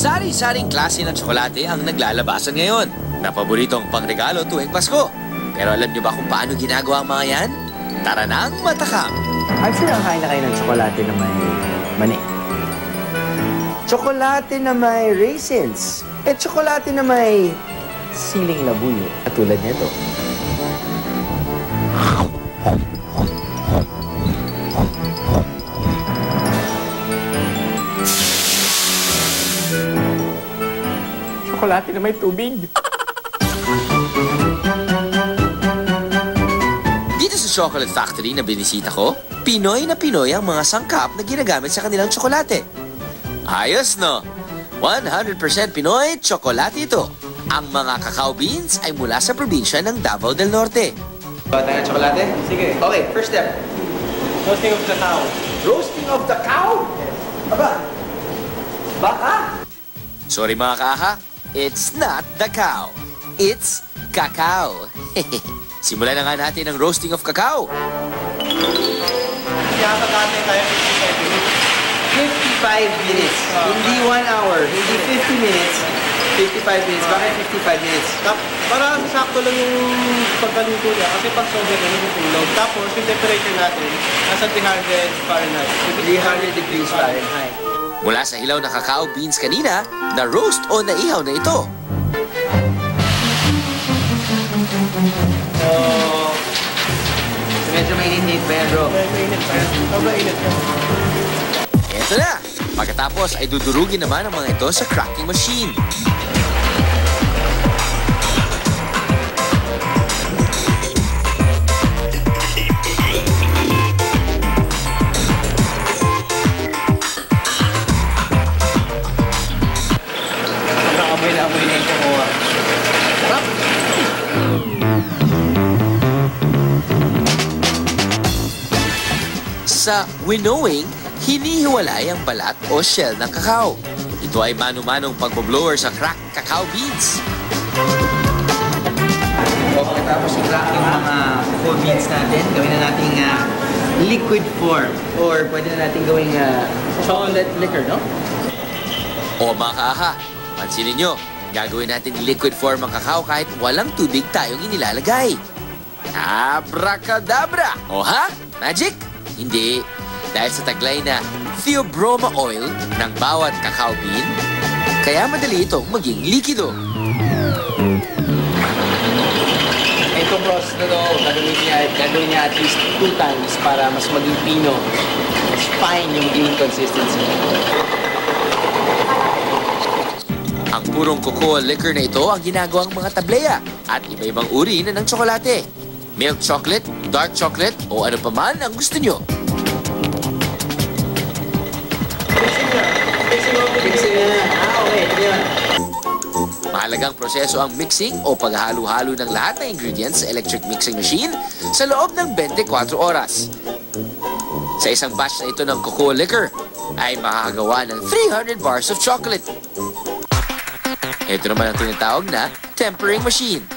Sari-saring klase ng tsokolate ang naglalabasan ngayon na paboritong pangregalo tuwing Pasko. Pero alam niyo ba kung paano ginagawa ang mga yan? Tara nang matakam! I'm sure nakain na kayo ng tsokolate na may mani. Tsokolate na may raisins. Tsokolate na may siling labuyo. Katulad nito. Tsokolate na may tubig. Dito sa Chocolate Factory na binisita ko, Pinoy na Pinoy ang mga sangkap na ginagamit sa kanilang tsokolate. Ayos, no? 100% Pinoy tsokolate ito. Ang mga cacao beans ay mula sa probinsya ng Davao del Norte. Tayo ng tsokolate? Sige. Okay, first step. Roasting of the cow. Roasting of the cow? Aba, baka? Sorry mga kaaka, it's not the cow. It's cacao. Simulan na nga natin ang roasting of cacao. Yakakatay tayo 55 minutes. 55 minutes. Hindi 1 hour. Hindi 50 minutes. 55 minutes. Bakit 55 minutes? Para sakto lang yung pagkaluto niya kasi pag sobrang ganun yung tulog. Tapos yung temperature natin nasa 300 Fahrenheit. 300 degrees Fahrenheit. Mula sa hilaw na cacao beans kanina, na roast o naihaw na ito. So, medyo mainit pero Medyo init pa yan. Sobrang init yan. Eto na! Pagkatapos ay dudurugin naman ang mga ito sa cracking machine. nakamoy na yung kukuha. Sa winnowing, hinihiwalay ang balat o shell ng kakao. Ito ay mano-manong pagboblower sa cracked cacao beans. So, pagkatapos i-crack yung mga cocoa beans natin, gawin na natin liquid form. Or pwede na natin gawing chocolate liquor, no? O mga kaaha, pansinin nyo, gagawin natin liquid form ang kakao kahit walang tubig tayong inilalagay. Abracadabra! O ha? Magic? Hindi. Dahil sa taglay na theobroma oil ng bawat cacao bean, kaya madali itong maging likido. Itong process na to, gagawin niya at least 2 times para mas maging pino. Mas fine yung maging consistency. Ang purong cocoa liquor na ito ang ginagawang mga tableya at iba-ibang uri na ng tsokolate. Milk chocolate, dark chocolate o ano pa man ang gusto nyo. Mixing na. Okay. Ito yun. Mahalagang proseso ang mixing o paghalo-halo ng lahat ng ingredients sa electric mixing machine sa loob ng 24 oras. Sa isang batch na ito ng cocoa liquor ay makakagawa ng 300 bars of chocolate. Ito naman ang tinatawag na tempering machine.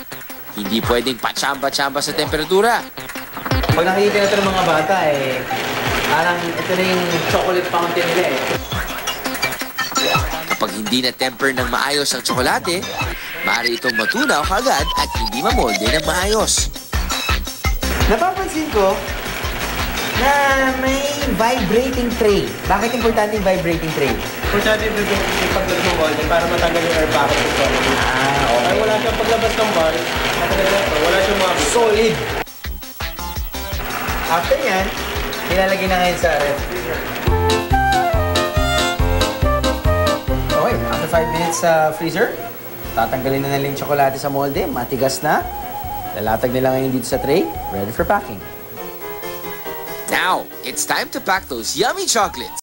Hindi pwedeng patsamba-tsamba sa temperatura. Pag nakikita natin ng mga bata parang ito na yung chocolate fountain nila Kapag hindi na temper ng maayos ang tsokolate, maaari itong matunaw kagad at hindi mamolde ng maayos. Napapansin ko na may vibrating tray. Bakit importante yung vibrating tray? Importante ito yung paglabas ng molde para matanggal yung air pocket ng solid. Kaya wala siyang paglabas ng bar, wala siyang mga Solid. After yan, nilalagay na ngayon sa ref. Okay, after 5 minutes sa freezer, tatanggalin na nila yung tsokolate sa molde, matigas na. Lalatag nila ngayon dito sa tray, ready for packing. Now, it's time to pack those yummy chocolates.